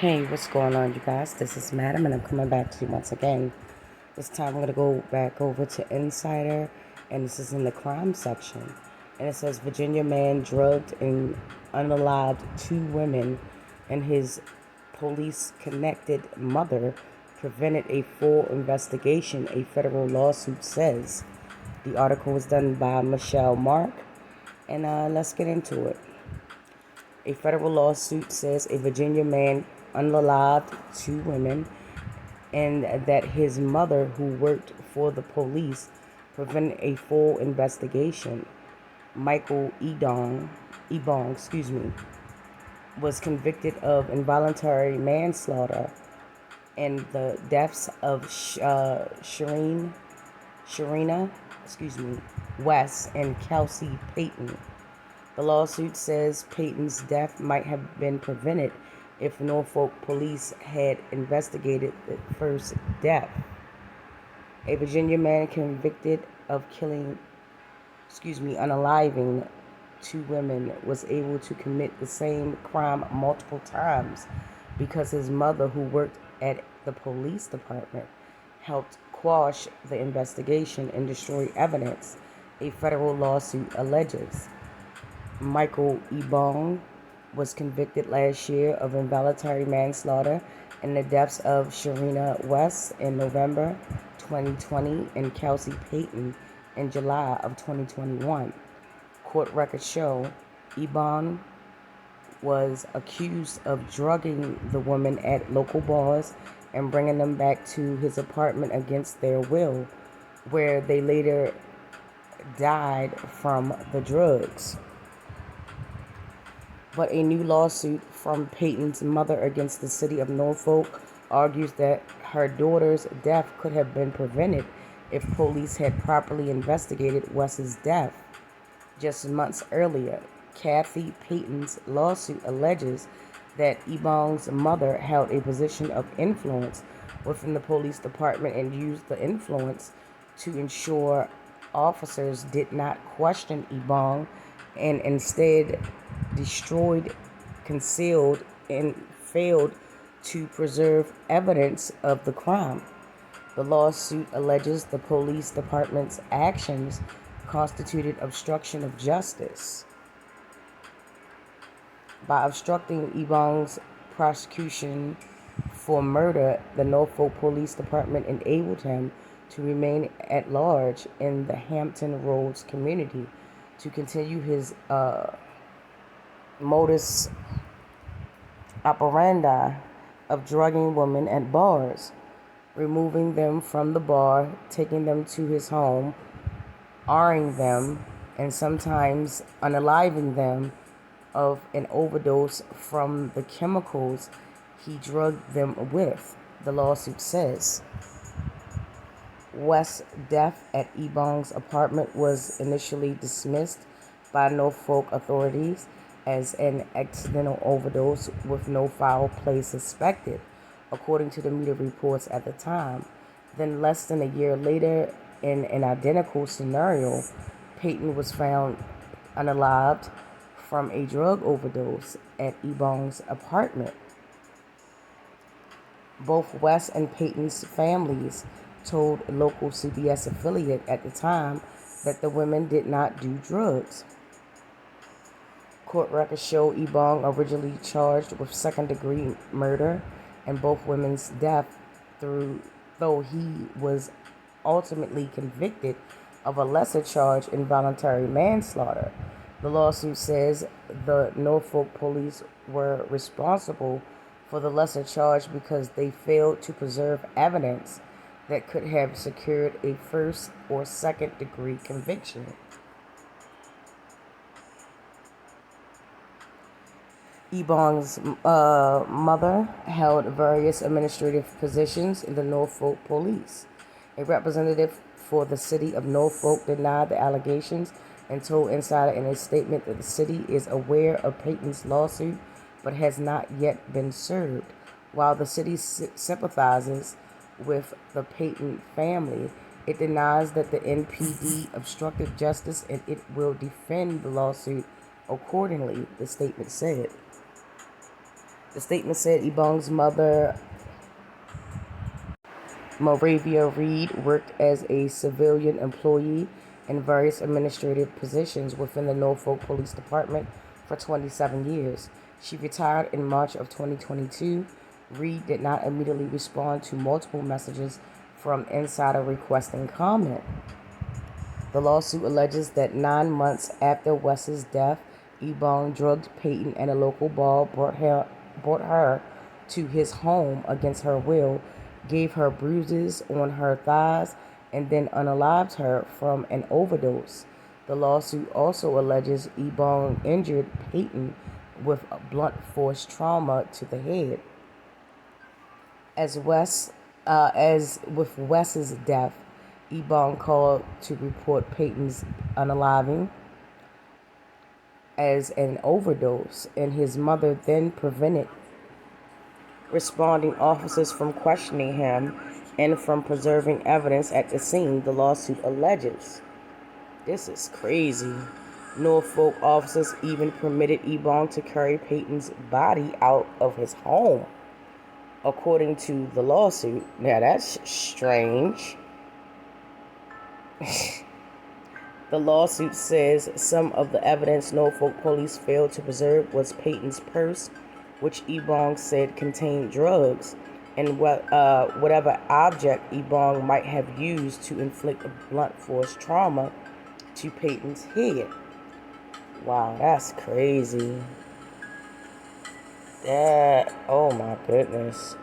Hey, what's going on, you guys? This is Madam, and I'm coming back to you once again. This time I'm going to go back over to Insider, and this is in the crime section. And it says Virginia man drugged and unalived two women, and his police-connected mother prevented a full investigation, a federal lawsuit says. The article was done by Michelle Mark, and let's get into it. A federal lawsuit says a Virginia man unalived two women and that his mother, who worked for the police, prevented a full investigation. Michael Ebong, was convicted of involuntary manslaughter and the deaths of Sharina, West and Kelsey Payton. The lawsuit says Payton's death might have been prevented if Norfolk police had investigated the first death. A Virginia man convicted of unaliving two women was able to commit the same crime multiple times because his mother, who worked at the police department, helped quash the investigation and destroy evidence, a federal lawsuit alleges. Michael Ebong was convicted last year of involuntary manslaughter in the deaths of Sharina West in November 2020 and Kelsey Payton in July of 2021. Court records show Ebong was accused of drugging the women at local bars and bringing them back to his apartment against their will, where they later died from the drugs. But a new lawsuit from Payton's mother against the city of Norfolk argues that her daughter's death could have been prevented if police had properly investigated Wes's death. Just months earlier, Kathy Payton's lawsuit alleges that Ebong's mother held a position of influence within the police department and used the influence to ensure officers did not question Ebong and instead destroyed, concealed, and failed to preserve evidence of the crime. The lawsuit alleges the police department's actions constituted obstruction of justice. By obstructing Ebong's prosecution for murder, the Norfolk Police Department enabled him to remain at large in the Hampton Roads community to continue his modus operandi of drugging women at bars, removing them from the bar, taking them to his home, arring them, and sometimes unaliving them of an overdose from the chemicals he drugged them with, the lawsuit says. West's death at Ebong's apartment was initially dismissed by Norfolk authorities as an accidental overdose with no foul play suspected, according to the media reports at the time. Then, less than a year later, in an identical scenario, Payton was found unalived from a drug overdose at Ebong's apartment. Both West and Payton's families told a local CBS affiliate at the time that the women did not do drugs. Court records show Ebong originally charged with second-degree murder and both women's death, though he was ultimately convicted of a lesser charge, involuntary manslaughter. The lawsuit says the Norfolk police were responsible for the lesser charge because they failed to preserve evidence that could have secured a first or second-degree conviction. Ebong's mother held various administrative positions in the Norfolk police. A representative for the city of Norfolk denied the allegations and told Insider in a statement that the city is aware of Payton's lawsuit but has not yet been served. While the city sympathizes with the Payton family, it denies that the NPD obstructed justice and it will defend the lawsuit accordingly, the statement said. The statement said Ebong's mother, Moravia Reed, worked as a civilian employee in various administrative positions within the Norfolk Police Department for 27 years. She retired in March of 2022. Reed did not immediately respond to multiple messages from insider requesting comment. The lawsuit alleges that 9 months after Wes's death, Ebong drugged Peyton at a local bar, brought her to his home against her will, gave her bruises on her thighs, and then unalived her from an overdose. The lawsuit also alleges Ebong injured Peyton with blunt force trauma to the head. As with Wes's death, Ebong called to report Peyton's unaliving as an overdose, and his mother then prevented responding officers from questioning him and from preserving evidence at the scene, the lawsuit alleges. This is crazy. Norfolk officers even permitted Ebong to carry Peyton's body out of his home, according to the lawsuit. Now that's strange. The lawsuit says some of the evidence Norfolk police failed to preserve was Peyton's purse, which Ebong said contained drugs, and whatever object Ebong might have used to inflict a blunt force trauma to Peyton's head. Wow, that's crazy. Oh my goodness.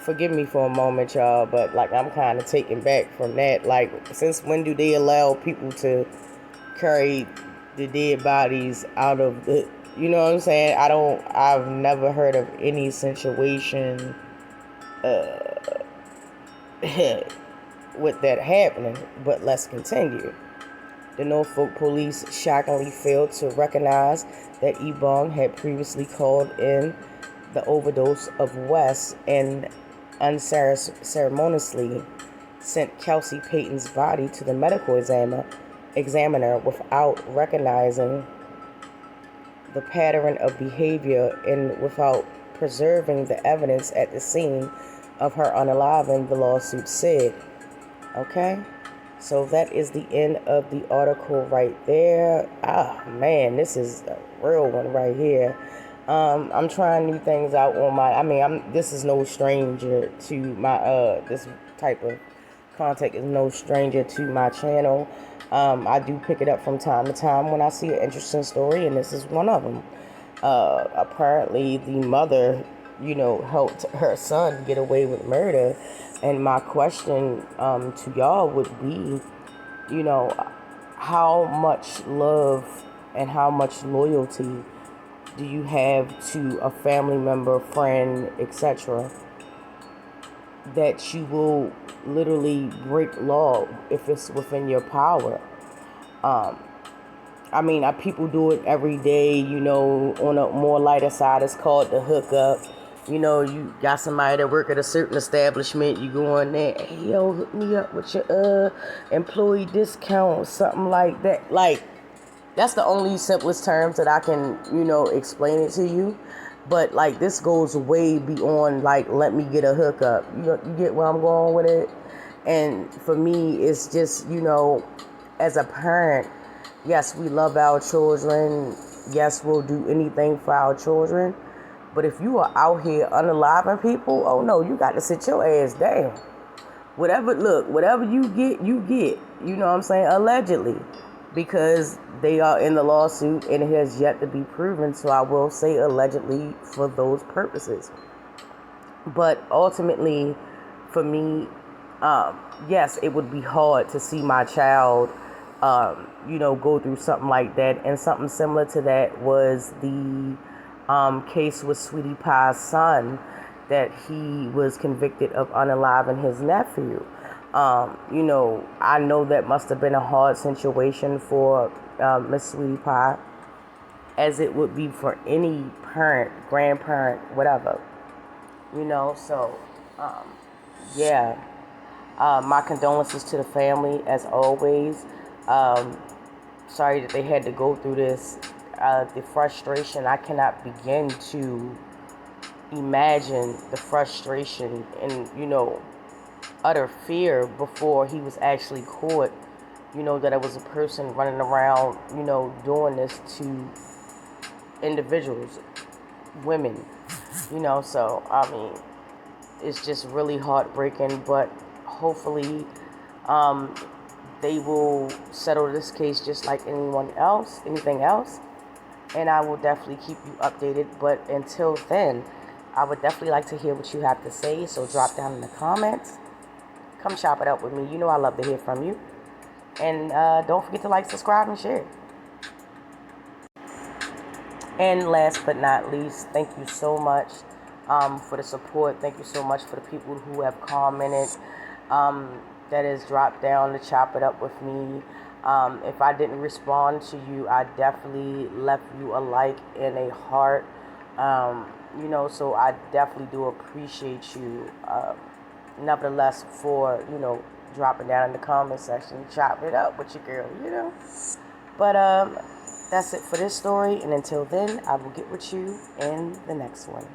Forgive me for a moment, y'all, but like I'm kind of taken back from that. Like, since when do they allow people to carry the dead bodies out of the, you know what I'm saying? I've never heard of any situation with that happening, but let's continue. The Norfolk police shockingly failed to recognize that Ebong had previously called in the overdose of Wes and unceremoniously sent Kelsey Peyton's body to the medical examiner without recognizing the pattern of behavior and without preserving the evidence at the scene of her unaliving, the lawsuit said. Okay? So that is the end of the article right there. Man, this is a real one right here. I'm trying new things out on this is no stranger to my, this type of content is no stranger to my channel. I do pick it up from time to time when I see an interesting story, and this is one of them. Apparently the mother, helped her son get away with murder. And my question to y'all would be, how much love and how much loyalty do you have to a family member, friend, etc., that you will literally break law if it's within your power? People do it every day, on a more lighter side. It's called the hookup. You got somebody that work at a certain establishment, you go in there, hey, yo, hook me up with your employee discount, something like that. Like, that's the only simplest terms that I can, explain it to you. But, like, this goes way beyond, like, let me get a hookup. You get where I'm going with it? And for me, it's just, as a parent, yes, we love our children. Yes, we'll do anything for our children. But if you are out here unaliving people, oh no, you got to sit your ass down. Whatever you get, you get. You know what I'm saying? Allegedly. Because they are in the lawsuit and it has yet to be proven. So I will say allegedly for those purposes. But ultimately, for me, yes, it would be hard to see my child, go through something like that. And something similar to that was the case with Sweetie Pie's son, that he was convicted of unaliving his nephew. I know that must have been a hard situation for Miss Sweetie Pie, as it would be for any parent, grandparent, whatever. So, yeah. My condolences to the family, as always. Sorry that they had to go through this. the frustration, I cannot begin to imagine the frustration and, utter fear before he was actually caught, that it was a person running around, doing this to individuals, women, so, I mean, it's just really heartbreaking, but hopefully, they will settle this case just like anything else, and I will definitely keep you updated. But until then, I would definitely like to hear what you have to say, so drop down in the comments. Come chop it up with me. I love to hear from you. And don't forget to like, subscribe, and share. And last but not least, thank you so much for the support. Thank you so much for the people who have commented, that has dropped down to chop it up with me. If I didn't respond to you, I definitely left you a like and a heart. So I definitely do appreciate you, nevertheless, for, dropping down in the comment section, chopping it up with your girl, But that's it for this story, and until then, I will get with you in the next one.